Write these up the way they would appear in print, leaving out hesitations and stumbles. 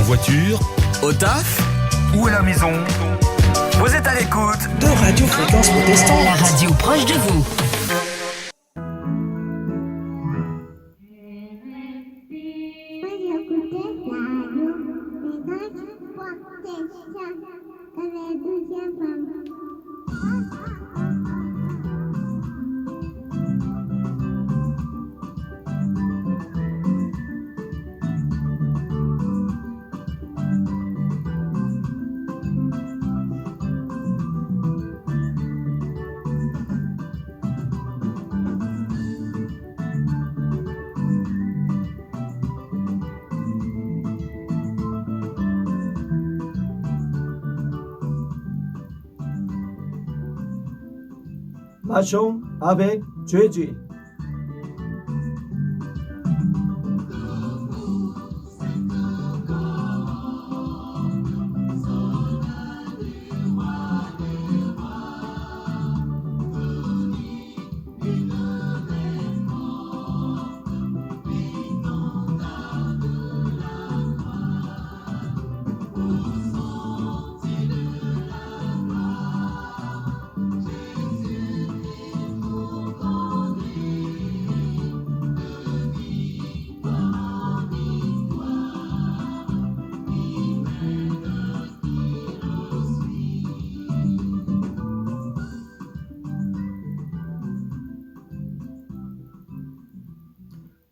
voiture, au taf ou à la maison. Vous êtes à l'écoute de Radio Fréquence Protestante, la radio proche de vous. Marchons avec Jésus.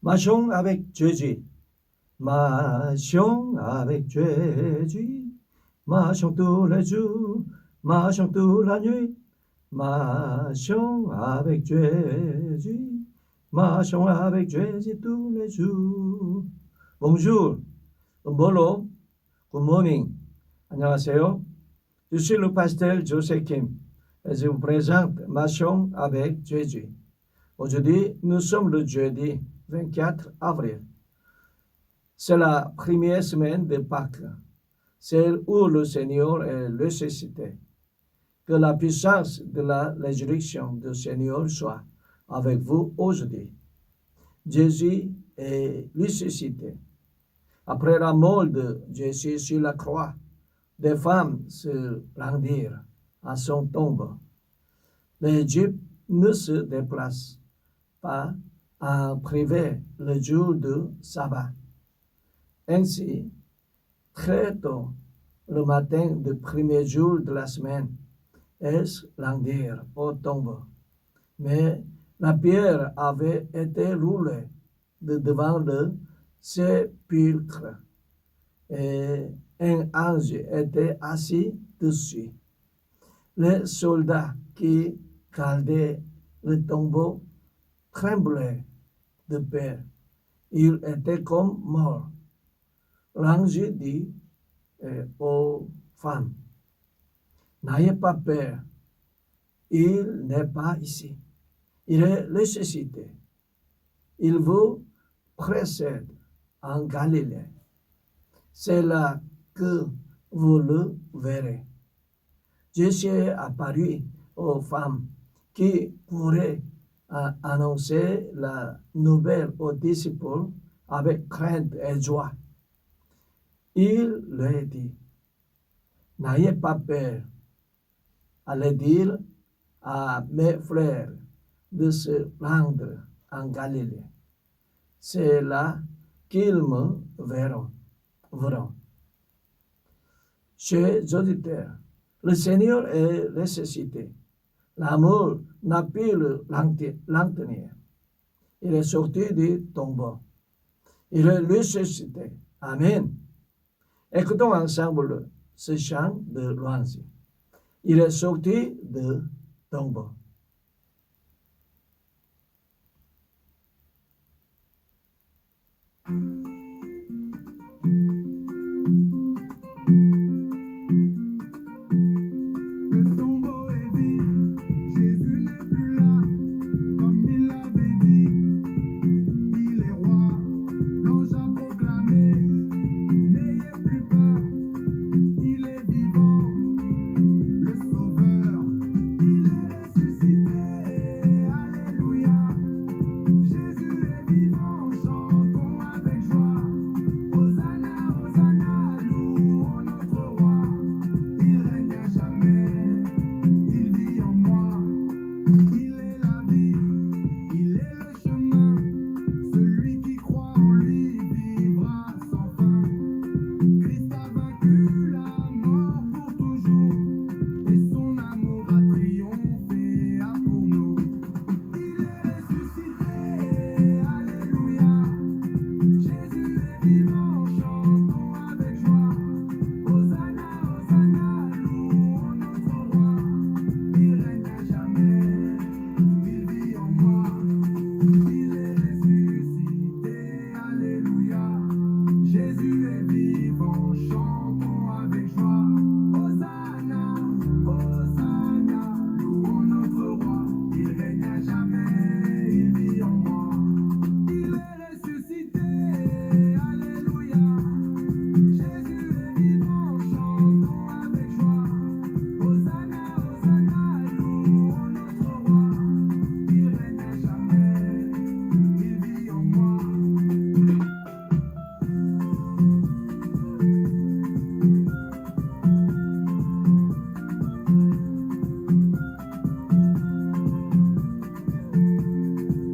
Marchons avec Jésus. Marchons avec Jésus. Marchons tous les jours. Marchons toute la nuit. Marchons avec Jésus. Marchons avec Jésus tous les jours. Bonjour. Bonjour. Good morning. 안녕하세요. Je suis le pasteur Joseph Kim et je vous présente Marchons avec Jésus. Aujourd'hui, nous sommes le jeudi 24 avril. C'est la première semaine de Pâques, celle où le Seigneur est ressuscité. Que la puissance de la résurrection du Seigneur soit avec vous aujourd'hui. Jésus est ressuscité. Après la mort de Jésus sur la croix, des femmes se rendirent à son tombe. L'Égypte ne se déplace pas à priver le jour de sabbat. Ainsi, très tôt, le matin du premier jour de la semaine, elles se rendirent au tombeau. Mais la pierre avait été roulée de devant le sépulcre et un ange était assis dessus. Les soldats qui gardaient le tombeau tremblaient de peur. Ils étaient comme morts. L'ange dit aux femmes, n'ayez pas peur, il n'est pas ici. Il est ressuscité. Il vous précède en Galilée. C'est là que vous le verrez. Jésus est apparu aux femmes qui couraient à annoncer la nouvelle aux disciples avec crainte et joie. Il leur dit, n'ayez pas peur. Allez dire à mes frères de se rendre en Galilée. C'est là qu'ils me verront. Chers auditeurs, le Seigneur est ressuscité. L'amour n'a pu le maintenir. Il est sorti du tombeau. Il est ressuscité. Amen. Écoutons ensemble ce chant de louange. Il est sorti du tombeau. Alléluia, Jésus est vivant, chantons avec joie. Jésus est vivant, chantons avec joie. Hosanna, Hosanna, louons notre roi. Il règne à jamais, il vit en moi. Il est ressuscité, alléluia. Jésus est vivant, chantons avec joie. Hosanna, Hosanna, louons notre roi. Il règne à jamais, il vit en moi.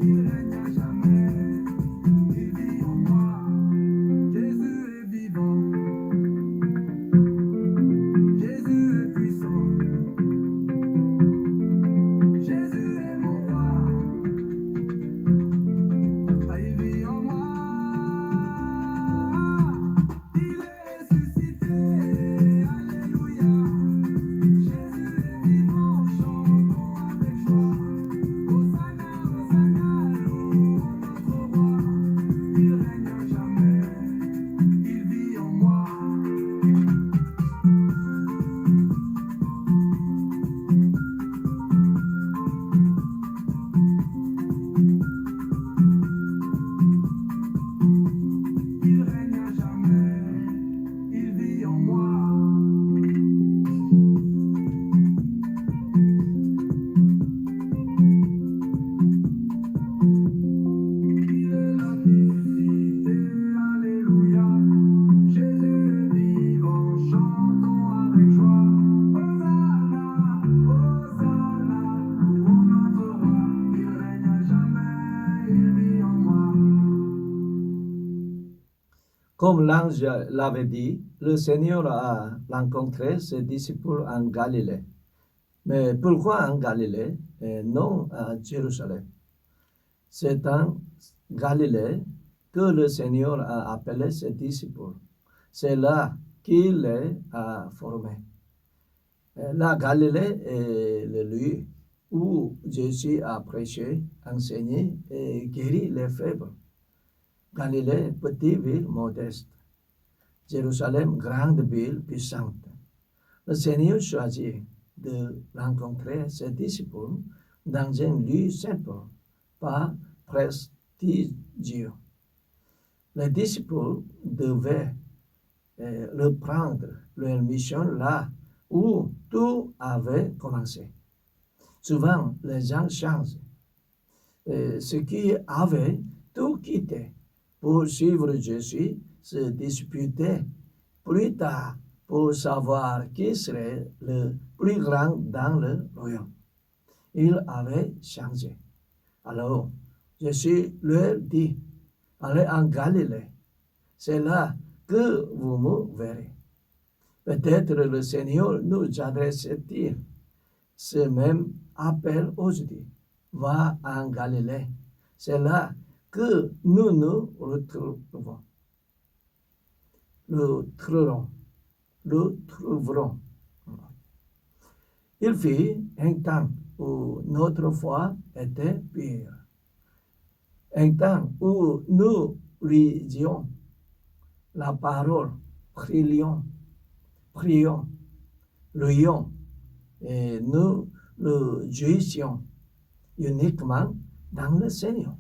Il règne à jamais, il vit en moi. Jésus est vivant, Jésus est puissant, Jésus est mon roi. Ah, il vit en moi, il est ressuscité, alléluia. Jésus est vivant, chantons avec joie. Hosanna, Hosanna, louons notre roi. Il règne à jamais, il vit en moi. Il règne à jamais, il vit en moi. Il est la félicité, alléluia. Jésus est vivant, chantons avec joie. Hosanna, Hosanna, louons notre roi. Il règne à jamais, il vit en moi. Comme l'ange l'avait dit, le Seigneur a rencontré ses disciples en Galilée. Mais pourquoi en Galilée et non à Jérusalem? C'est en Galilée que le Seigneur a appelé ses disciples. C'est là qu'il les a formés. La Galilée est le lieu où Jésus a prêché, enseigné et guéri les faibles. Galilée, petite ville modeste. Jérusalem, grande ville puissante. Le Seigneur choisit de rencontrer ses disciples dans un lieu simple, pas prestigieux. Les disciples devaient reprendre leur mission là où tout avait commencé. Souvent, les gens changent. Ceux qui avaient tout quitté pour suivre Jésus se disputaient plus tard pour savoir qui serait le plus grand dans le royaume. Ils avaient changé. Alors, Jésus leur dit, allez en Galilée, c'est là que vous me verrez. Peut-être le Seigneur nous adresse-t-il ce même appel aujourd'hui. Va en Galilée, c'est là que nous nous retrouverons. Le trouverons. Il fut un temps où notre foi était pure. Un temps où nous lisions la parole, prions, lions, et nous le jouissions uniquement dans le Seigneur.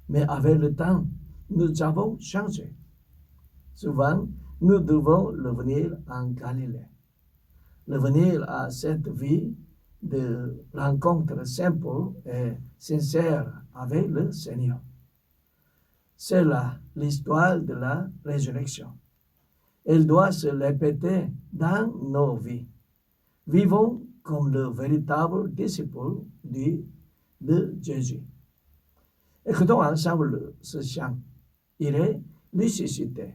Mais avec le temps, nous avons changé. Souvent, nous devons revenir en Galilée. Revenir à cette vie de rencontre simple et sincère avec le Seigneur. C'est là l'histoire de la résurrection. Elle doit se répéter dans nos vies. Vivons comme le véritable disciple de Jésus. Écoutons ensemble ce chant. Il est ressuscité.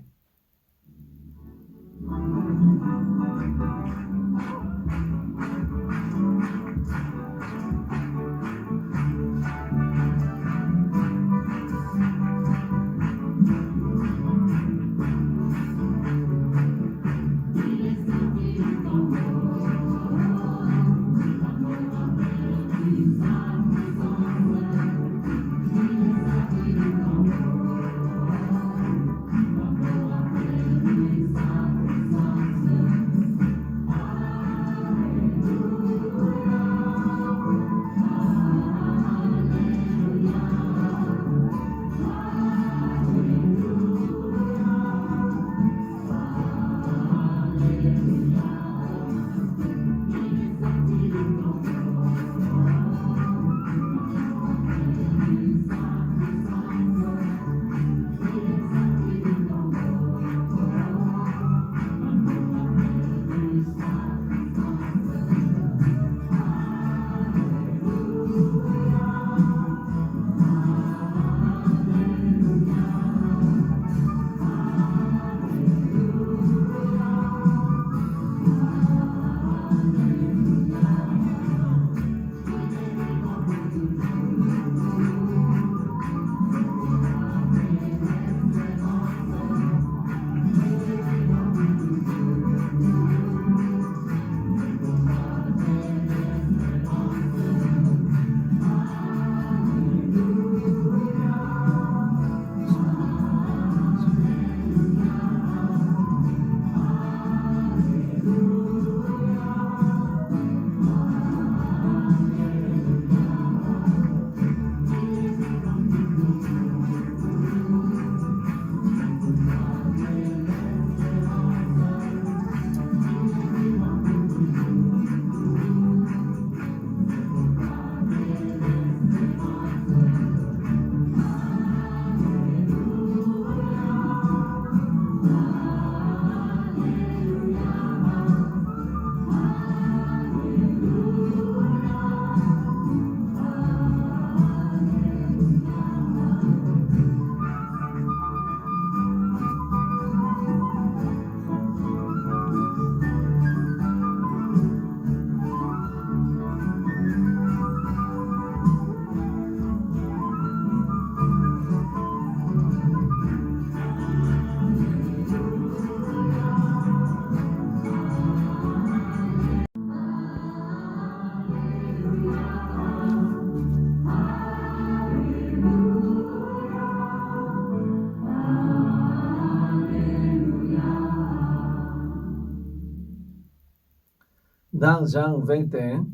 Dans Jean 21,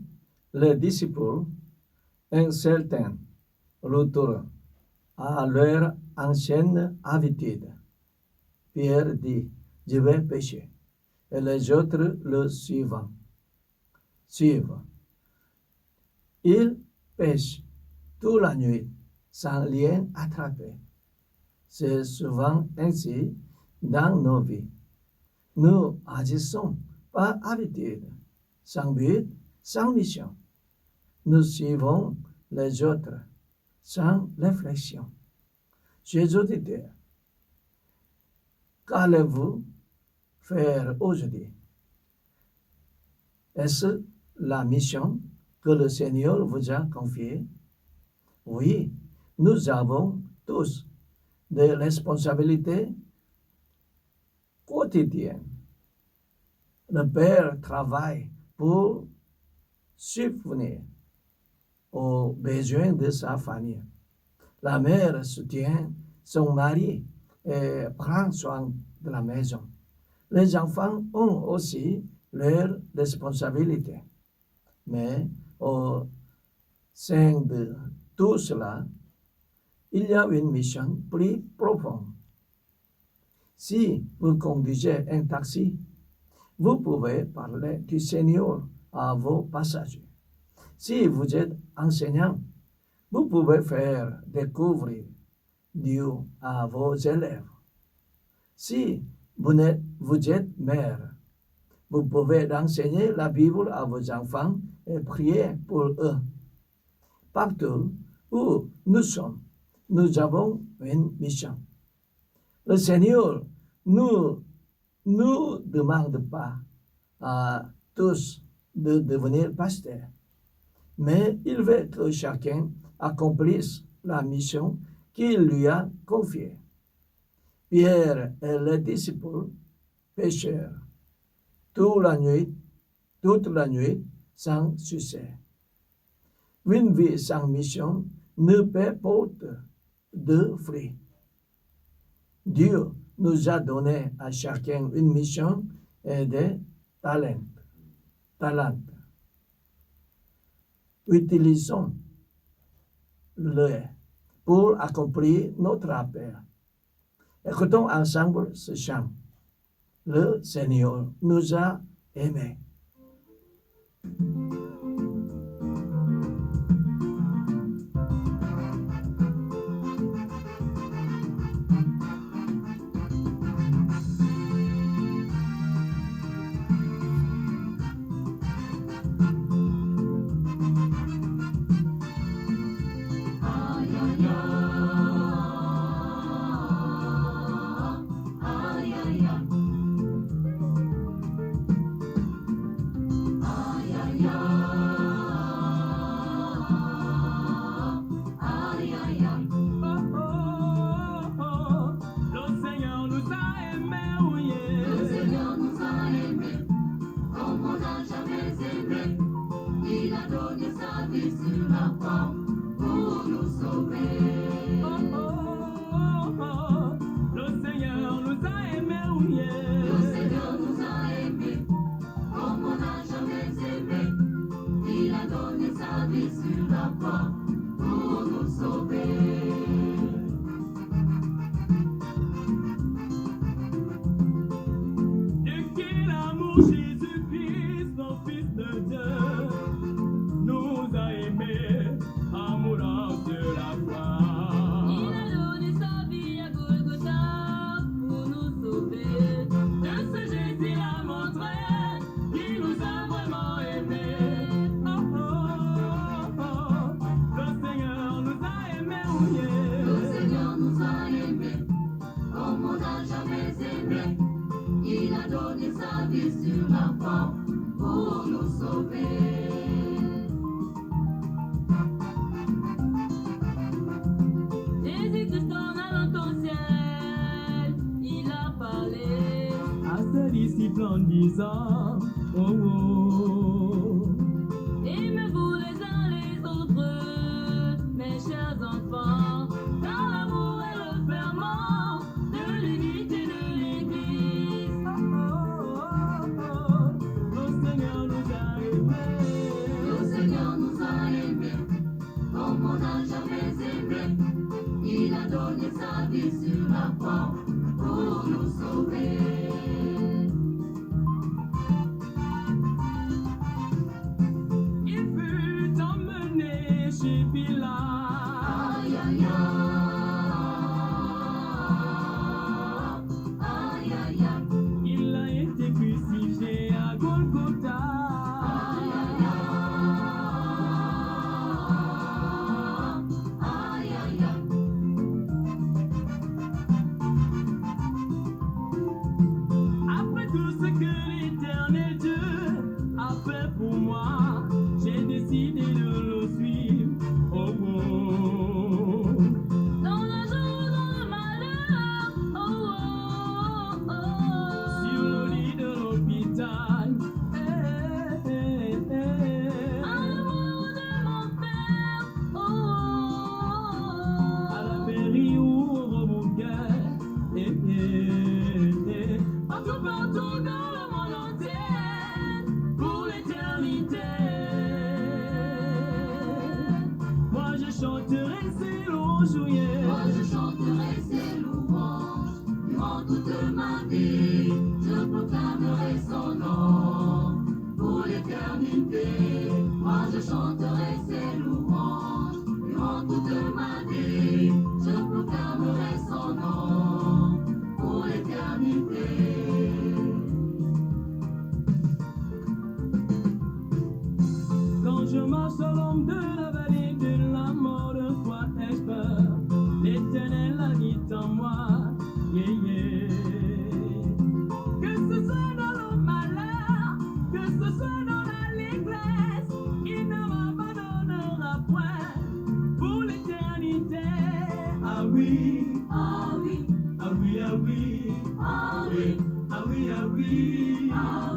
les disciples, un certain retour à leur ancienne habitude. Pierre dit, je vais pêcher. Et les autres le suivent. Ils pêchent toute la nuit sans rien attraper. C'est souvent ainsi dans nos vies. Nous agissons par habitude, sans but, sans mission. Nous suivons les autres sans réflexion. Chers auditeurs, qu'allez-vous faire aujourd'hui? Est-ce la mission que le Seigneur vous a confiée? Oui, nous avons tous des responsabilités quotidiennes. Le père travaille pour subvenir aux besoins de sa famille. La mère soutient son mari et prend soin de la maison. Les enfants ont aussi leurs responsabilités. Mais au sein de tout cela, il y a une mission plus profonde. Si vous conduisez un taxi, vous pouvez parler du Seigneur à vos passagers. Si vous êtes enseignant, vous pouvez faire découvrir Dieu à vos élèves. Si vous êtes mère, vous pouvez enseigner la Bible à vos enfants et prier pour eux. Partout où nous sommes, nous avons une mission. Le Seigneur ne nous demande pas à tous de devenir pasteurs, mais il veut que chacun accomplisse la mission qu'il lui a confiée. Pierre et les disciples pêchèrent toute la nuit sans succès. Une vie sans mission ne peut porter de fruits. Dieu nous a donné à chacun une mission et des talents. Utilisons-le pour accomplir notre appel. Écoutons ensemble ce chant. Le Seigneur nous a aimés. Jésus-Christ, notre Fils de Dieu, nous a aimés, amoureux de la foi. Il a donné sa vie à Golgotha pour nous sauver. De ce Jésus il a montré qu'il nous a vraiment aimés. Oh, oh, oh, oh. Le Seigneur nous a aimés, oui. Le Seigneur nous a aimés, comme on n'a jamais aimé. Il a donné sa vie sur la croix pour nous sauver. Jésus-Christ en allant au ciel, il a parlé À ses disciples en disant, oh, oh. aimez-vous les uns les autres, mes chers enfants, car l'amour est le ferment de l'unité de l'Église. Le Seigneur nous a toute ma vie, je proclamerai son nom. Pour l'éternité, moi je chanterai ses louanges. Durant toute ma vie, je proclamerai son nom. Pour l'éternité. Quand je marche au long de la vallée de la mort, de quoi ai-je peur? L'Éternel habite en moi, yeah, yeah. Que ce soit dans le malheur, que ce soit dans l'allégresse, il ne m'abandonnera point pour l'éternité. Ah oui, Ah oui, ah oui, ah oui, ah oui, ah oui, ah oui, ah